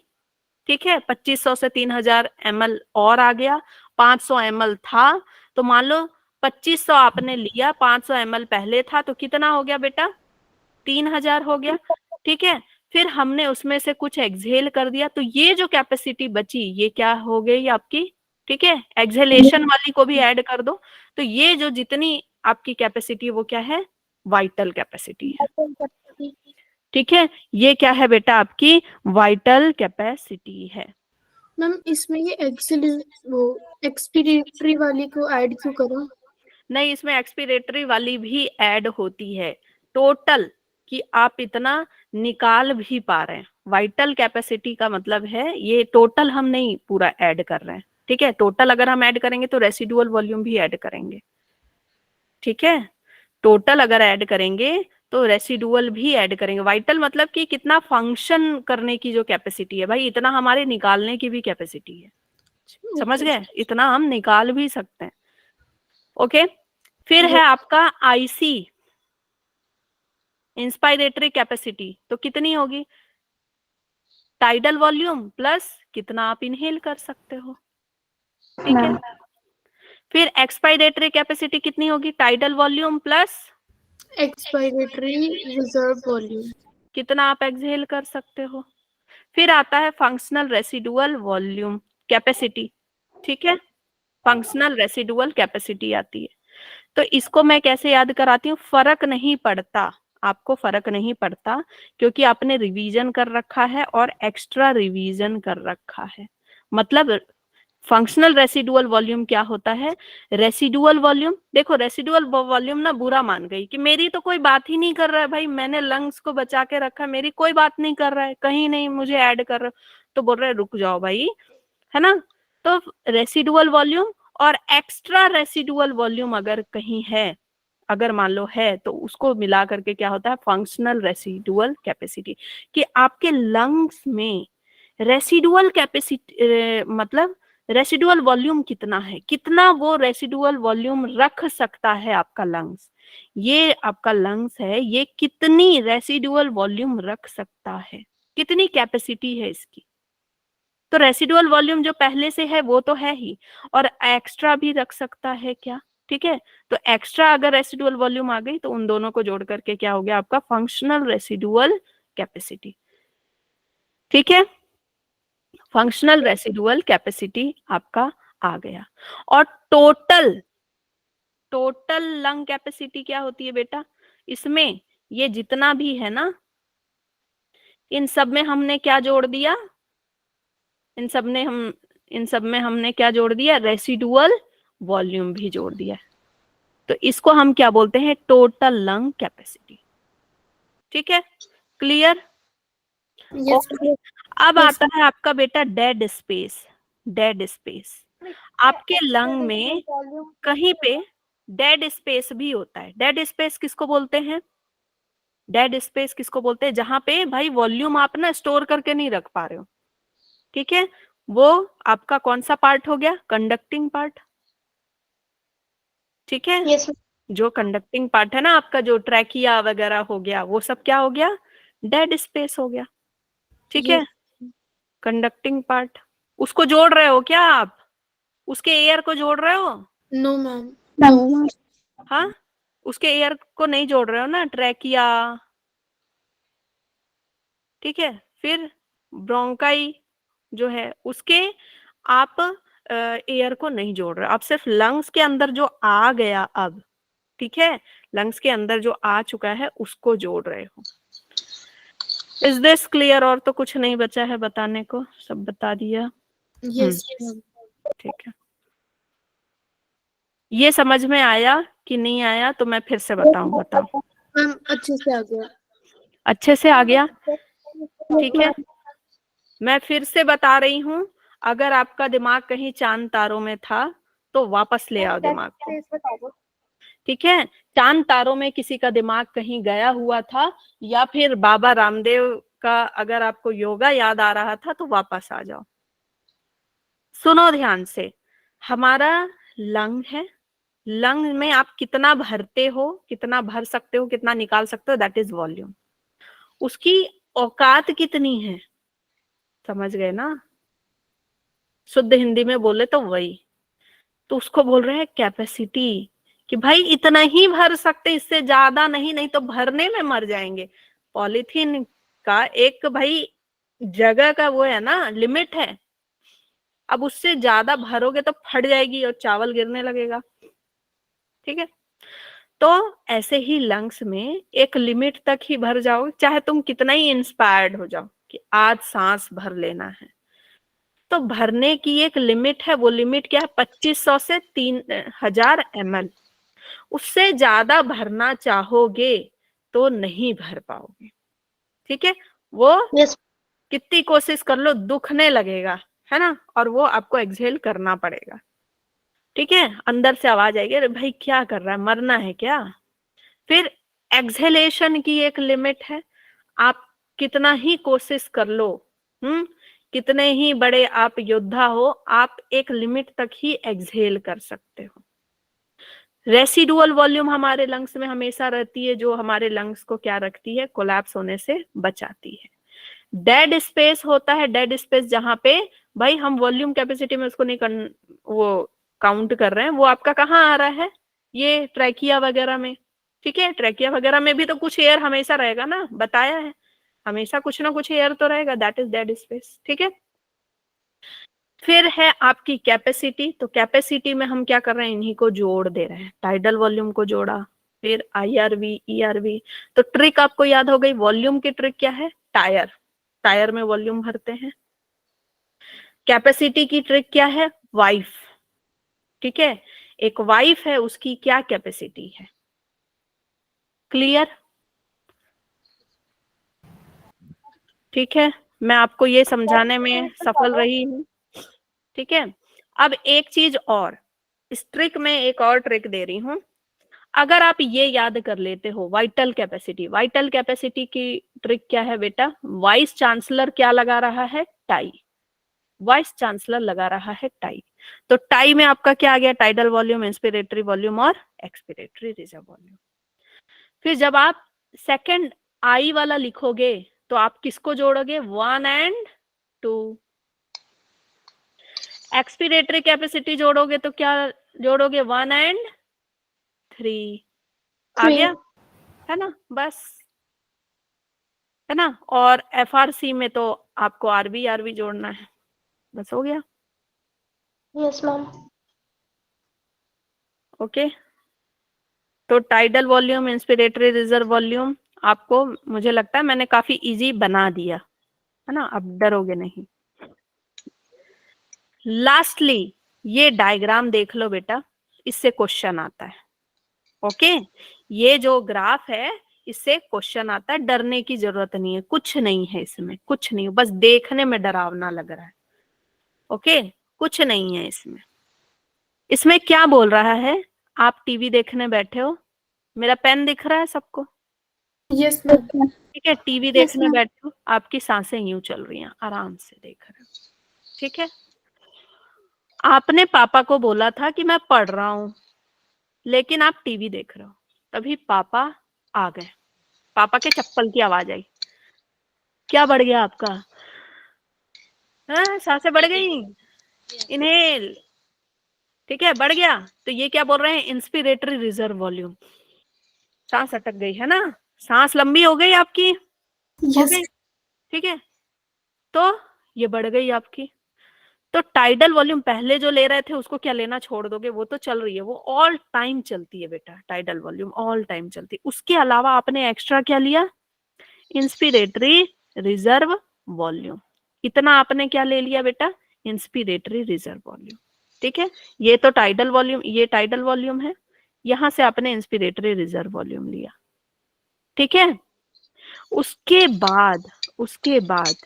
ठीक है। 2500 से 3000 ml और आ गया, 500 ml था, तो मान लो 2500 आपने लिया, 500 ml पहले था, तो कितना हो गया बेटा? 3000 हो गया। ठीक है। फिर हमने उसमें से कुछ एक्सहेल कर दिया, तो ये जो कैपेसिटी बची ये क्या हो गई आपकी? ठीक है। एक्सहेलेशन वाली को भी ऐड कर दो, तो ये जो जितनी आपकी कैपेसिटी वो क्या है? वाइटल कैपेसिटी है। ठीक है। ये क्या है बेटा? आपकी वाइटल कैपेसिटी है। मैम इसमें ये एक्सपीरियंटरी वाली को ऐड क्यों करूं? नहीं, इसमें एक्सपिरेटरी वाली भी ऐड होती है। टोटल कि आप इतना निकाल भी पा रहे हैं। वाइटल कैपेसिटी का मतलब है ये टोटल हम नहीं पूरा ऐड कर रहे हैं। ठीक है। टोटल अगर हम ऐड करेंगे तो रेसिडुअल वॉल्यूम भी ऐड करेंगे। ठीक है। टोटल अगर ऐड करेंगे तो रेसिडुअल भी ऐड करेंगे। वाइटल मतलब कि कितना फंक्शन करने की जो कैपेसिटी है भाई, इतना हमारे निकालने की भी कैपेसिटी है। समझ गए? इतना हम निकाल भी सकते हैं। ओके। फिर है आपका आईसी, इंस्पायरेटरी कैपेसिटी, तो कितनी होगी? टाइडल वॉल्यूम प्लस कितना आप इनहेल कर सकते हो, ठीक है। मैम फिर एक्सपायरेटरी कैपेसिटी कितनी होगी, tidal volume plus expiratory reserve volume, कितना आप एक्सहेल कर सकते हो। फिर आता है फंक्शनल रेसिडुअल वॉल्यूम कैपेसिटी, ठीक है, फंक्शनल रेसिडुअल कैपेसिटी आती है। तो इसको मैं कैसे याद कराती हूँ, फर्क नहीं पड़ता, आपको फर्क नहीं पड़ता, क्योंकि आपने रिवीजन कर रखा है और एक्स्ट्रा रिवीजन कर रखा है। मतलब फंक्शनल रेसिडुअल वॉल्यूम क्या होता है, रेसिडुअल वॉल्यूम, देखो रेसिडुअल वॉल्यूम ना बुरा मान गई कि मेरी तो कोई बात ही नहीं कर रहा है भाई, मैंने लंग्स को बचा के रखा, मेरी कोई बात नहीं कर रहा है, कहीं नहीं मुझे ऐड कर रहा, तो बोल रहे रुक जाओ भाई, है ना। तो रेसिडुअल वॉल्यूम और एक्स्ट्रा रेसिडुअल वॉल्यूम अगर कहीं है, अगर मान लो है, तो उसको मिला करके क्या होता है, फंक्शनल रेसिडुअल कैपेसिटी, कि आपके लंग्स में रेसिडुअल कैपेसिटी मतलब रेसिडुअल वॉल्यूम कितना है, कितना वो रेसिडुअल वॉल्यूम रख सकता है आपका लंग्स, ये आपका लंग्स है, ये कितनी रेसिडुअल वॉल्यूम रख सकता है, कितनी कैपेसिटी है इसकी। तो रेसिडुअल वॉल्यूम जो पहले से है वो तो है ही, और एक्स्ट्रा भी रख सकता है क्या, ठीक है। तो एक्स्ट्रा अगर रेसिडुअल वॉल्यूम आ गई तो उन दोनों को जोड़ करके क्या हो गया आपका फंक्शनल रेसिडुअल कैपेसिटी, ठीक है। फंक्शनल रेसिडुअल कैपेसिटी आपका आ गया। और टोटल टोटल लंग कैपेसिटी क्या होती है बेटा, इसमें ये जितना भी है ना, इन सब में हमने क्या जोड़ दिया, इन सब में हमने क्या जोड़ दिया, रेसिडुअल वॉल्यूम भी जोड़ दिया। तो इसको हम क्या बोलते हैं, टोटल लंग कैपेसिटी, ठीक है, क्लियर। यस ओके, अब आता है आपका बेटा डेड स्पेस। डेड स्पेस, आपके लंग में कहीं पे डेड स्पेस भी होता है। डेड स्पेस किसको बोलते हैं, डेड स्पेस किसको बोलते हैं, जहां पे भाई वॉल्यूम आप ना स्टोर करके नहीं रख पा रहे हो, ठीक है। वो आपका कौन सा पार्ट हो गया, कंडक्टिंग पार्ट, ठीक है। यस जो कंडक्टिंग पार्ट है ना आपका, जो ट्रैकिया वगैरह हो गया, वो सब क्या हो गया, डेड स्पेस हो गया, ठीक है। कंडक्टिंग पार्ट, उसको जोड़ रहे हो क्या आप, उसके एयर को जोड़ रहे हो, नो मैम, मैम हाँ, उसके एयर को नहीं जोड़ रहे हो ना, ट्रैकिया, ठीक है। फिर ब्रोंकाई जो है उसके आप एयर को नहीं जोड़ रहे, आप सिर्फ लंग्स के अंदर जो आ गया अब, ठीक है, लंग्स के अंदर जो आ चुका है उसको जोड़ रहे हो। इज दिस क्लियर, और तो कुछ नहीं बचा है बताने को, सब बता दिया। यस मैम, ठीक है, ये समझ में आया कि नहीं आया, तो मैं फिर से बताऊं, बताओ, मैम अच्छे से आ गया। अच्छे से आ गया, ठीक है। मैं फिर से बता रही हूं, अगर आपका दिमाग कहीं चांद तारों में था तो वापस ले आओ दिमाग को, ठीक है। चांद तारों में किसी का दिमाग कहीं गया हुआ था, या फिर बाबा रामदेव का अगर आपको योगा याद आ रहा था तो वापस आ जाओ। सुनो ध्यान से, हमारा लंग है, लंग में आप कितना भरते हो, कितना भर सकते हो, कितना निकाल सकते हो, दैट इज वॉल्यूम। उसकी औकात कितनी है, समझ गए ना, शुद्ध हिंदी में बोले तो वही, तो उसको बोल रहे हैं कैपेसिटी, कि भाई इतना ही भर सकते, इससे ज्यादा नहीं, नहीं तो भरने में मर जाएंगे। पॉलीथीन का एक भाई जगह का वो है ना, लिमिट है, अब उससे ज्यादा भरोगे तो फट जाएगी और चावल गिरने लगेगा, ठीक है। तो ऐसे ही लंग्स में एक लिमिट तक ही भर जाओगे, चाहे तुम कितना ही इंस्पायर्ड हो जाओ कि आज सांस भर लेना है, तो भरने की एक लिमिट है। वो लिमिट क्या है, 2500 से 3000 ml, उससे ज्यादा भरना चाहोगे तो नहीं भर पाओगे, ठीक है। वो यस कितनी कोशिश कर लो दुखने लगेगा, है ना, और वो आपको एक्सहेल करना पड़ेगा, ठीक है। अंदर से आवाज आएगी, अरे भाई क्या कर रहा है, मरना है क्या। फिर एक्सहेलेशन की एक लिमिट है, आप कितना ही कोशिश कर लो, कितने ही बड़े आप योद्धा हो, आप एक लिमिट तक ही एक्सहेल कर सकते हो। रेसिडुअल वॉल्यूम हमारे लंग्स में हमेशा रहती है, जो हमारे लंग्स को क्या रखती है, कोलैप्स होने से बचाती है। डेड स्पेस होता है, डेड स्पेस जहां पे भाई हम वॉल्यूम कैपेसिटी में उसको नहीं वो काउंट कर रहे हैं, वो आपका कहाँ आ रहा है, ये ट्रैकिया वगैरह में। ठीक है, ट्रैकिया वगैरह में भी तो कुछ एयर हमेशा रहेगा ना, बताया है, हमेशा कुछ ना कुछ एयर तो रहेगा, दैट इज डेड स्पेस। ठीक है, फिर है आपकी कैपेसिटी। तो कैपेसिटी में हम क्या कर रहे हैं, इन्हीं को जोड़ दे रहे हैं, टाइडल वॉल्यूम को जोड़ा, फिर IRV ERV। तो ट्रिक आपको याद हो गई, वॉल्यूम की ट्रिक क्या है, टायर, टायर में वॉल्यूम भरते हैं। कैपेसिटी की ट्रिक क्या है, वाइफ। ठीक है, एक वाइफ है, उसकी क्या कैपेसिटी है, क्लियर। ठीक है, मैं आपको ये समझाने में सफल रही हूँ। ठीक है, अब एक चीज और, इस ट्रिक में एक और ट्रिक दे रही हूँ। अगर आप ये याद कर लेते हो वाइटल कैपेसिटी, वाइटल कैपेसिटी की ट्रिक क्या है बेटा, वाइस चांसलर क्या लगा रहा है, टाई, वाइस चांसलर लगा रहा है टाई। तो टाई में आपका क्या आ गया, टाइडल वॉल्यूम, इंस्पिरेटरी वॉल्यूम और एक्सपिरेटरी रिजर्व वॉल्यूम। फिर जब आप सेकंड आई वाला लिखोगे तो आप किसको जोड़ोगे, 1 और 2। एक्सपिरेटरी कैपेसिटी जोड़ोगे तो क्या जोड़ोगे, 1 और 3। आ गया, है ना, बस, है ना। और FRC में तो आपको RV जोड़ना है, बस हो गया। Yes ma'am. ओके, तो tidal volume, inspiratory reserve volume आपको, मुझे लगता है मैंने काफी इजी बना दिया, है ना, अब डरोगे नहीं। लास्टली ये डायग्राम देख लो बेटा, इससे क्वेश्चन आता है। ओके, ये जो ग्राफ है इससे क्वेश्चन आता है, डरने की जरूरत नहीं है, कुछ नहीं है इसमें, कुछ नहीं, बस देखने में डरावना लग रहा है। ओके, कुछ नहीं है इसमें। इसमें क्या बोल रहा है, आप टीवी देखने बैठे हो, मेरा पेन दिख रहा है सबको, यस मैम। ठीक है, टीवी देखने बैठे हो, आपकी सांसें यूं चल रही हैं, आराम से देख रहे हो। ठीक है, आपने पापा को बोला था कि मैं पढ़ रहा हूं, लेकिन आप टीवी देख रहे हो, तभी पापा आ गए, पापा के चप्पल की आवाज आई, क्या बढ़ गया आपका, हाँ सांसें बढ़ गई, इनहेल, ठीक है, बढ़ गया। तो ये क्या बोल रहे हैं, इंस्पिरेटरी रिजर्व वॉल्यूम, सांस अटक गई है ना, सांस लंबी हो गई आपकी, हो गई, ठीक है, तो ये बढ़ गई आपकी। तो टाइडल वॉल्यूम पहले जो ले रहे थे उसको क्या लेना छोड़ दोगे, वो तो चल रही है, वो ऑल टाइम चलती है बेटा, टाइडल वॉल्यूम ऑल टाइम चलती है। उसके अलावा आपने एक्स्ट्रा क्या लिया, इंस्पिरेटरी रिजर्व वॉल्यूम, इतना आपने क्या ले लिया बेटा, इंस्पिरेटरी रिजर्व वॉल्यूम। ठीक है, ये तो टाइडल वॉल्यूम, ये टाइडल वॉल्यूम है, यहां से आपने इंस्पिरेटरी रिजर्व वॉल्यूम लिया। ठीक है, उसके बाद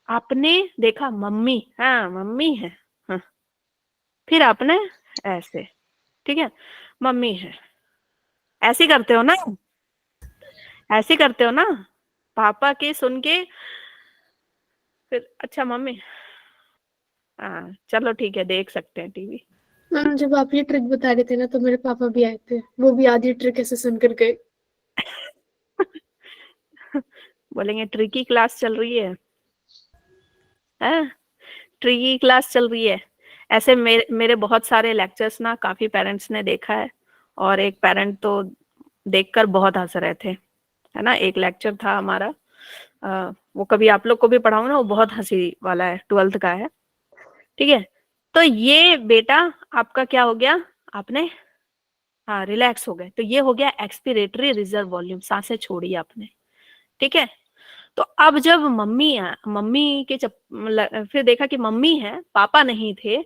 आपने देखा मम्मी, हाँ मम्मी है, हाँ, फिर आपने ऐसे, ठीक है, मम्मी है, ऐसे करते हो ना, ऐसे करते हो ना, पापा के सुन के फिर अच्छा मम्मी, हाँ चलो ठीक है, देख सकते हैं टीवी। मैम जब आप ये ट्रिक बता रहे थे ना तो मेरे पापा भी आए थे, वो भी आधी ट्रिक ऐसे सुन कर गए। बोलेंगे ट्रिकी क्लास चल रही है, ट्रिकी क्लास चल रही है। ऐसे मेरे बहुत सारे लेक्चर्स ना काफी पेरेंट्स ने देखा है, और एक पेरेंट तो देखकर बहुत हंस रहे थे, है ना। एक लेक्चर था हमारा, वो कभी आप लोग को भी पढ़ाऊं ना, वो बहुत हंसी वाला है, 12th का है। ठीक है, तो ये बेटा आपका क्या हो गया, आपने हाँ रिलैक्स हो गए, तो ये हो गया एक्सपिरेटरी रिजर्व वॉल्यूम, सांसें छोड़ी आपने। ठीक है, तो अब जब मम्मी के फिर देखा कि मम्मी है, पापा नहीं थे,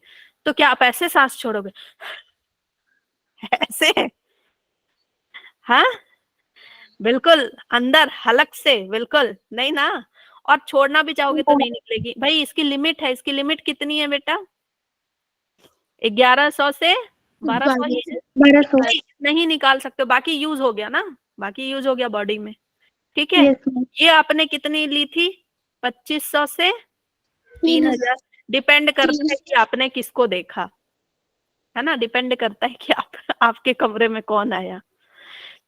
तो क्या आप ऐसे सांस छोड़ोगे, ऐसे, हाँ बिल्कुल, अंदर हलक से, बिल्कुल नहीं ना, और छोड़ना भी चाहोगे तो नहीं निकलेगी भाई, इसकी लिमिट है, इसकी लिमिट कितनी है बेटा, 1100 से 1200 ही है, 1200। नहीं निकाल सकते, बाकी यूज हो गया ना, बाकी यूज हो गया बॉडी में। ठीक है, यस मैम। ये आपने कितनी ली थी, 2500 से 3000, डिपेंड करता है कि आपने किसको देखा, है ना, डिपेंड करता है कि आपके कमरे में कौन आया।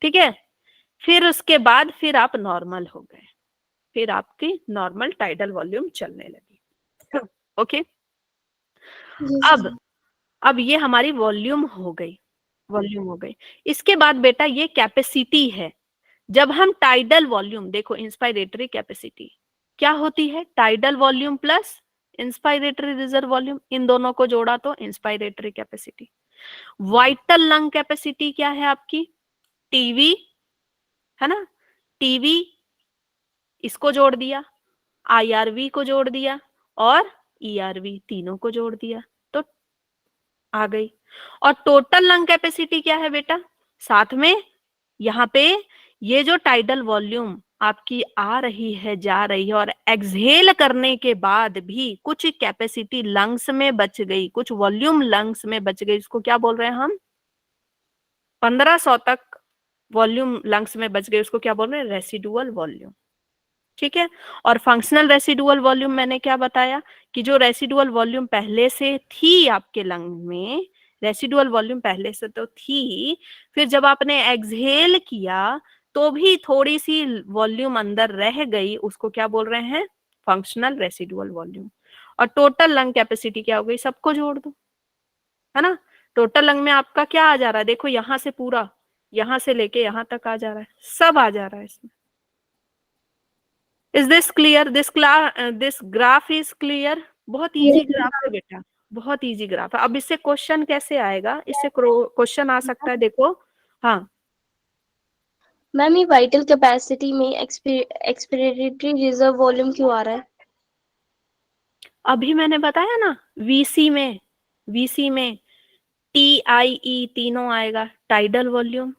ठीक है, फिर उसके बाद फिर आप नॉर्मल हो गए। फिर आपकी नॉर्मल टाइडल वॉल्यूम चलने लगी। ओके, अब ये हमारी वॉल्यूम हो गई, वॉल्यूम हो गई। इसके बाद बेटा ये कैपेसिटी है। जब हम टाइडल वॉल्यूम, देखो इंस्पायरेटरी कैपेसिटी क्या होती है, tidal volume plus inspiratory reserve volume, इन दोनों को जोड़ा तो inspiratory capacity. Vital lung capacity क्या है आपकी, टीवी, है ना, टीवी, इसको जोड़ दिया, आईआरवी को जोड़ दिया और ईआरवी, तीनों को जोड़ दिया तो आ गई। और टोटल लंग कैपेसिटी क्या है बेटा, साथ में यहाँ पे ये जो टाइडल वॉल्यूम आपकी आ रही है, जा रही है, और एक्सहेल करने के बाद भी कुछ कैपेसिटी लंग्स में बच गई, कुछ वॉल्यूम लंग्स में बच गई, इसको क्या बोल रहे हैं हम, 1500 तक वॉल्यूम लंग्स में बच गई, उसको क्या बोल रहे हैं, रेसिडुअल वॉल्यूम। ठीक है, और फंक्शनल रेसिडुअल वॉल्यूम मैंने क्या बताया कि जो रेसिडुअल वॉल्यूम पहले से थी आपके लंग में, रेसिडुअल वॉल्यूम पहले से तो थी, फिर जब आपने एक्सहेल किया तो भी थोड़ी सी वॉल्यूम अंदर रह गई, उसको क्या बोल रहे हैं, फंक्शनल रेसिडुअल वॉल्यूम। और टोटल लंग कैपेसिटी क्या हो गई, सबको जोड़ दो, है ना। टोटल लंग में आपका क्या आ जा रहा है, देखो यहां से पूरा, यहां से लेके यहां तक आ जा रहा है, सब आ जा रहा है इसमें। Is this clear, this graph is clear. बहुत इजी ग्राफ है बेटा, बहुत इजी ग्राफ है। अब इससे क्वेश्चन कैसे आएगा, इससे क्वेश्चन आ सकता है, देखो, हाँ मैम ये वाइटल कैपेसिटी में एक्सपिरेटरी रिजर्व वॉल्यूम क्यों आ रहा है? अभी मैंने बताया ना, वीसी में TIE तीनों आएगा, tidal volume,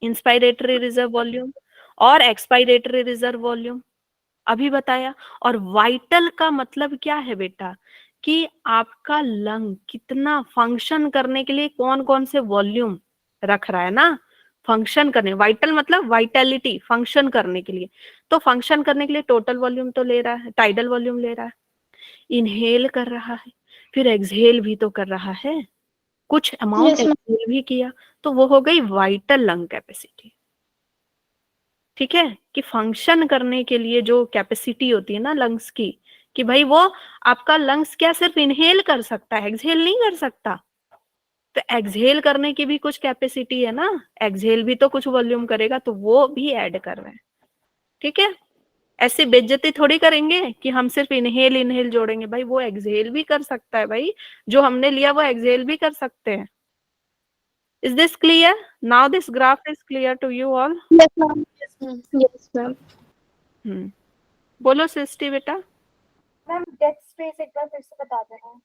inspiratory reserve volume और एक्सपायरेटरी रिजर्व वॉल्यूम, अभी बताया। और वाइटल का मतलब क्या है बेटा, कि आपका लंग कितना फंक्शन करने के लिए कौन कौन से वॉल्यूम रख रहा है ना, फंक्शन करने, वाइटल मतलब वाइटलिटी, फंक्शन करने के लिए। तो फंक्शन करने के लिए टोटल वॉल्यूम तो ले रहा है, टाइडल वॉल्यूम ले रहा है, इनहेल कर रहा है, फिर एक्सहेल भी तो कर रहा है, कुछ अमाउंट एक्सहेल भी किया, तो वो हो गई वाइटल लंग कैपेसिटी। ठीक है, कि फंक्शन करने के लिए जो कैपेसिटी होती है ना लंग्स की, कि भाई वो आपका लंग्स क्या सिर्फ इनहेल कर सकता है, एक्सहेल नहीं कर सकता, तो एक्सहेल करने की भी कुछ कैपेसिटी है ना, एक्सहेल भी तो कुछ वॉल्यूम करेगा, तो वो भी ऐड कर रहे हैं। ठीक है, ऐसे बेइज्जती थोड़ी करेंगे कि हम सिर्फ इनहेल इनहेल जोड़ेंगे, भाई वो एक्सहेल भी कर सकता है, भाई जो हमने लिया वो एक्सहेल भी कर सकते हैं। Is this clear? Now this graph is clear to you all? Yes, ma'am. Yes, ma'am. बोलो सृष्टि बेटा। मैम डेथ स्पेस एक बार फिर से बता देना।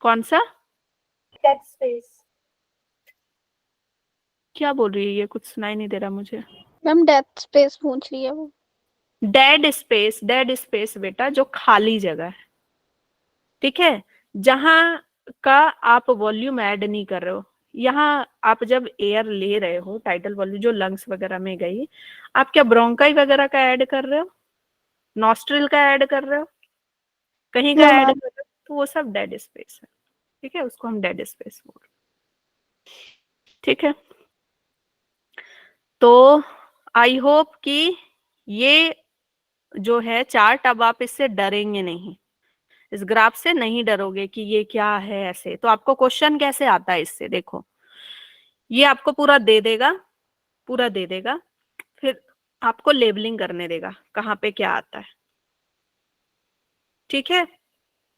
कौन सा, डेथ स्पेस। क्या बोल रही है ये, कुछ सुनाई नहीं दे रहा मुझे। मैम डेथ स्पेस पूछ लिया वो। डेड स्पेस, डेड स्पेस बेटा जो खाली जगह है, ठीक है, जहां का आप वॉल्यूम ऐड नहीं कर रहे हो। यहाँ आप जब एयर ले रहे हो, टाइटल वॉल्यूम जो लंग्स वगैरह में गई, आप क्या ब्रोंकाई वगैरह का ऐड कर रहे हो, नॉस्ट्रिल का ऐड कर रहे हो, कहीं का ऐड कर रहे हो, तो वो सब डेड स्पेस है। ठीक है, उसको हम डेड स्पेस बोल रहे हैं। ठीक है, तो आई होप कि ये जो है चार्ट, अब आप इससे डरेंगे नहीं, इस ग्राफ से नहीं डरोगे कि ये क्या है ऐसे। तो आपको क्वेश्चन कैसे आता है इससे, देखो ये आपको पूरा दे देगा, पूरा दे देगा, फिर आपको लेबलिंग करने देगा कहाँ पे क्या आता है। ठीक है,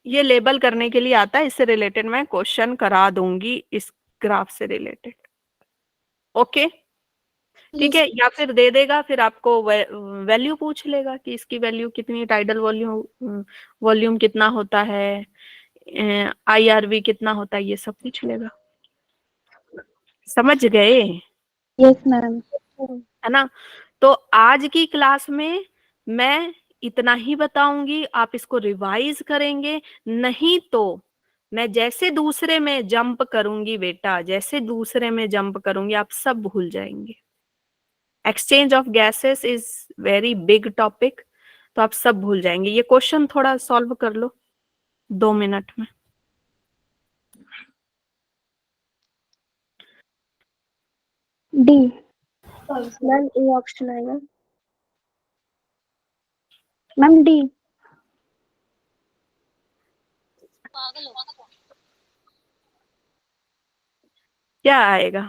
ये लेबल करने के लिए आता है, इससे रिलेटेड मैं क्वेश्चन करा दूंगी इस ग्राफ से रिलेटेड। ओके, ठीक है, या फिर दे देगा, फिर आपको वैल्यू पूछ लेगा कि इसकी वैल्यू कितनी, टाइडल वॉल्यूम, वॉल्यूम कितना होता है, आईआरवी कितना होता है, ये सब पूछ लेगा। समझ गए? Yes ma'am. है ना। तो आज की क्लास में मैं इतना ही बताऊंगी, आप इसको रिवाइज करेंगे, नहीं तो मैं जैसे दूसरे में जंप करूंगी बेटा, जैसे दूसरे में जंप करूंगी आप सब भूल जाएंगे। Exchange of gases is very big topic, तो आप सब भूल जाएंगे। ये क्वेश्चन थोड़ा सॉल्व कर लो 2 मिनट में। डी। मैम ए ऑप्शन आएगा। Ma'am D. क्या आएगा?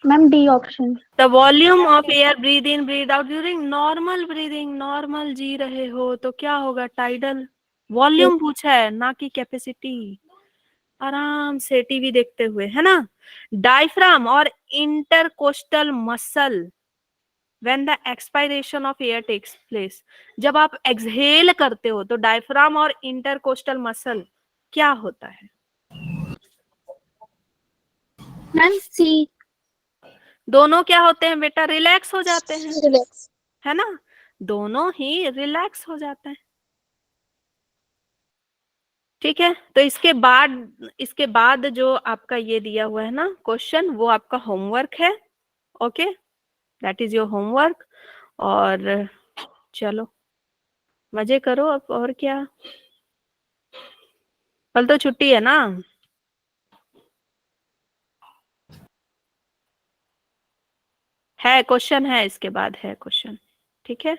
Ma'am D option. The volume of air breathe in breathe out during normal breathing, normal जी रहे हो तो क्या होगा? टाइडल। वॉल्यूम पूछा है ना कि कैपेसिटी। आराम से टीवी देखते हुए, है ना। डायफ्राम और intercostal muscle when the expiration of air takes place, जब आप एक्सहेल करते हो तो डायफ्राम और इंटरकोस्टल मसल क्या होता है? मैम सी। दोनों क्या होते हैं बेटा? रिलैक्स हो जाते हैं, रिलैक्स। है ना। दोनों ही रिलैक्स हो जाते हैं। ठीक है, तो इसके बाद जो आपका ये दिया हुआ है ना क्वेश्चन, वो आपका होमवर्क है। Okay, that is your homework. और चलो मजे करो अब, और क्या। कल तो छुट्टी है ना। है क्वेश्चन, है इसके बाद है क्वेश्चन। ठीक है।